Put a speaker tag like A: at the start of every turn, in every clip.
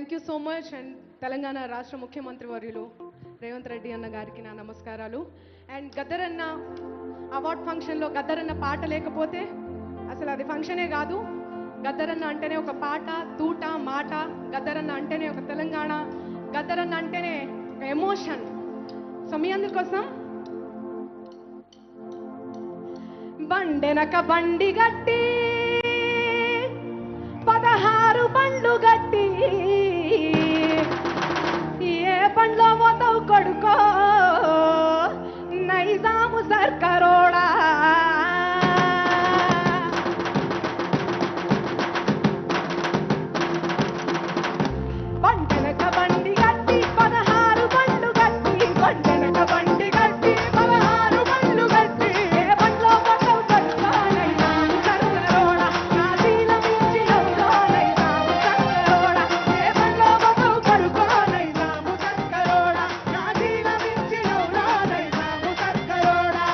A: Thank you so much. And Telangana రాష్ట్ర ముఖ్యమంత్రి వర్యులు రేవంత్ రెడ్డి అన్న గారికి నా నమస్కారాలు. అండ్ గద్దరన్న అవార్డ్ ఫంక్షన్లో గద్దరన్న పాట లేకపోతే అసలు అది ఫంక్షనే కాదు. గద్దరన్న అంటేనే ఒక పాట, తూట, మాట. గద్దరన్న అంటేనే ఒక తెలంగాణ. గద్దరన్న అంటేనే ఒక ఎమోషన్. సో మీ అందుకోసం బండెనక బండి గట్టి 16 బండ్లు గట్టి ఏ బండ్లో పోతావు కొడుకో నైజాము సర్కారోడా. బండెనక బండి గట్టి 16 బండ్లు గట్టి బండెనక బండి గట్టి 16 బండ్లు గట్టి ఏ బండ్లో పోతావు కొడుకో నైజాము సర్కారోడా. నా శీలం ఇచ్చినవురా నైజాము సర్కారోడా. ఏ బండ్లో పోతావు కొడుకో నైజాము సర్కారోడా. నా శీలం ఇచ్చినవురా నైజాము సర్కారోడా.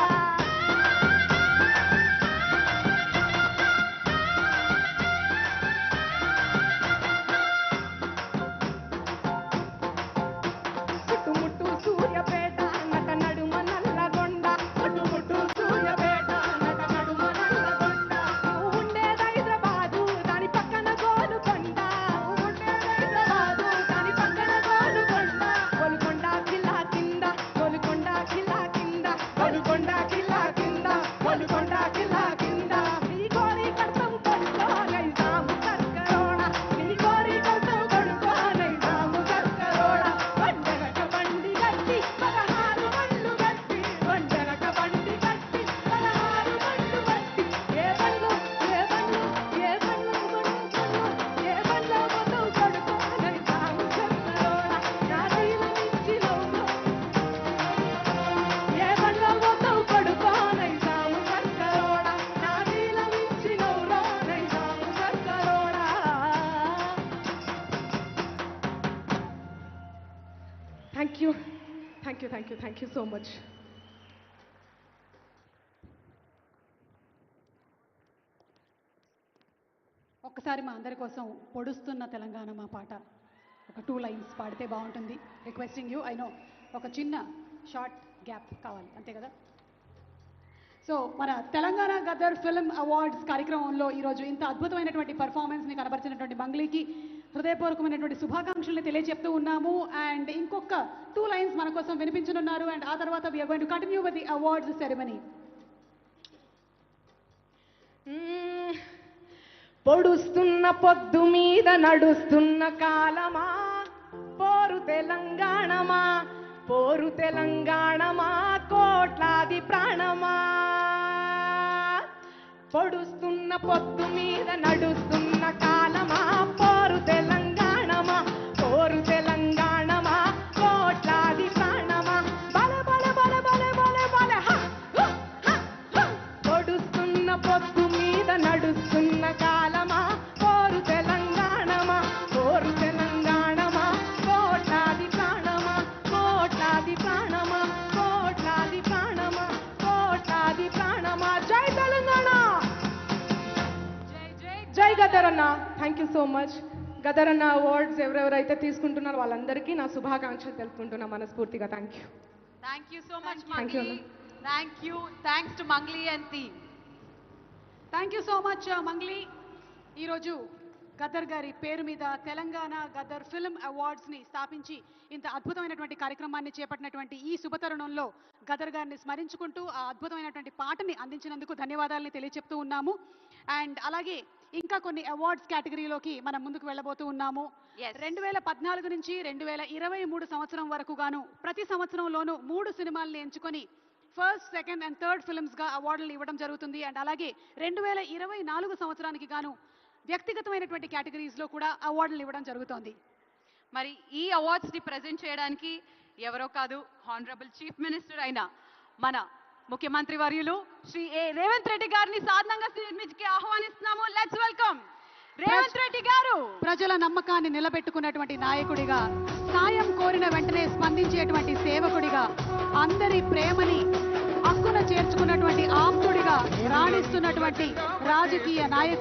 A: చుట్టుముట్టు సూర్యపేట నట నడుమ నల్లగొండ. చుట్టుముట్టు సూర్యపేట నట నడుమ నల్లగొండ. నువ్వు ఉండేది హైదరాబాదు దాని పక్కన గోలుకొండ. నువ్వు ఉండేది హైదరాబాదు దాని పక్కన గోలుకొండ. గోలుకొండ కిల్లా కింద గోలుకొండ కిల్లా కింద గోలుకొండ కిల్లా కింద గోలుకొండ కిల్లా కింద. నీ కోరి కడతాం కొడుకో నైజాము సర్కారోడా. నీ కోరి కడతాం కొడుకో నైజాము సర్కారోడా. బండెనక బండి గట్టి 16 బండ్లు గట్టి బండెనక బండి గట్టి 16 బండ్లు గట్టి ఏ బండ్లు ఏ బండ్లు ఏ బండ్లు ఏ బండ్లో పోతావు కొడుకో నైజాము సర్కారోడా. నా శీలం ఇచ్చినవురా ఏ బండ్లో పోతావు కొడుకో నైజాము సర్కారోడా. నా శీలం ఇచ్చినవురా నైజాము సర్కారోడా. Thank you thank you thank you thank you so much.
B: ఒక్కసారి మా అందరి కోసం పొడుస్తున్న తెలంగాణ మా పాట ఒక 2 లైన్స్ పాడితే బాగుంటుంది. Requesting you. ఐ నో ఒక చిన్న షార్ట్ గ్యాప్ కావాలి అంతే కదా. సో మన తెలంగాణ గదర్ ఫిల్మ్ అవార్డ్స్ కార్యక్రమంలో ఈరోజు ఇంత అద్భుతమైనటువంటి పర్ఫార్మెన్స్ని కనబరిచినటువంటి మంగ్లీకి హృదయపూర్వకమైనటువంటి శుభాకాంక్షల్ని తెలియజెప్తూ ఉన్నాము. అండ్ ఇంకొక 2 లైన్స్ మన కోసం వినిపించనున్నారు. అండ్ ఆ తర్వాత we're going to continue with the awards ceremony.
A: పొడుస్తున్న పొద్దు మీద నడుస్తున్న కాలమా పోరు తెలంగాణమా పోరు తెలంగాణమా కోట్లాది ప్రాణమా. పొడుస్తున్న పొద్దు మీద నడుస్తున్న కాలమా పోరు తెలంగాణమా పోరు తెలంగాణమా కోట్లాది ప్రాణమా. బల బల బల బల బల బల హ హ హ హ. పొడుస్తున్న పొద్దు మీద నడుస్తున్న కాలమా పోరు తెలంగాణమా పోరు తెలంగాణమా కోట్లాది ప్రాణమా కోట్లాది ప్రాణమా కోట్లాది ప్రాణమా కోట్లాది ప్రాణమా. జై తెలంగాణ జై గద్దరన్న. Thank you so much. గద్దరన్న అవార్డ్స్ ఎవరెవరైతే తీసుకుంటున్నారో వాళ్ళందరికీ నా శుభాకాంక్షలు తెలుపుకుంటున్నా మనస్ఫూర్తిగా. Thank you.
C: Thank you so much,
A: Thank you,
C: Mangli. Thank you. Thanks to Mangli and team.
B: Thank you so much Mangli. ఈరోజు గద్దర్ గారి పేరు మీద తెలంగాణ గద్దర్ ఫిల్మ్ అవార్డ్స్ని స్థాపించి ఇంత అద్భుతమైనటువంటి కార్యక్రమాన్ని చేపట్టినటువంటి ఈ శుభతరుణంలో గద్దర్ గారిని స్మరించుకుంటూ ఆ అద్భుతమైనటువంటి పాటని అందించినందుకు ధన్యవాదాలని తెలియజెప్తూ ఉన్నాము. అండ్ అలాగే ఇంకా కొన్ని అవార్డ్స్ కేటగిరీలోకి మనం ముందుకు వెళ్ళబోతూ ఉన్నాము.
C: Yes.
B: 2014 నుంచి 2023 సంవత్సరం వరకు గాను ప్రతి సంవత్సరంలోనూ 3 సినిమాల్ని ఎంచుకొని ఫస్ట్, సెకండ్ అండ్ థర్డ్ ఫిల్మ్స్గా అవార్డులు ఇవ్వడం జరుగుతుంది. అండ్ అలాగే 2024 సంవత్సరానికి గాను వ్యక్తిగతమైనటువంటి కేటగిరీస్లో కూడా అవార్డులు ఇవ్వడం జరుగుతోంది.
C: మరి ఈ అవార్డ్స్ ని ప్రెజెంట్ చేయడానికి ఎవరో కాదు, హానరబుల్ చీఫ్ మినిస్టర్ అయిన మన ముఖ్యమంత్రి వర్యులు శ్రీ రేవంత్ రెడ్డి గారిని సాధారణంగా స్టేజ్కి ఆహ్వానిస్తున్నాము. లెట్స్ వెల్కమ్ రేవంత్ రెడ్డి గారు.
B: ప్రజల నమ్మకాన్ని నిలబెట్టుకున్నటువంటి నాయకుడిగా, సాయం కోరిన వెంటనే స్పందించేటువంటి సేవకుడిగా, అందరి ప్రేమని హక్కున చేర్చుకున్నటువంటి ఆప్తుడిగా రాణిస్తున్నటువంటి రాజకీయ నాయకుడు.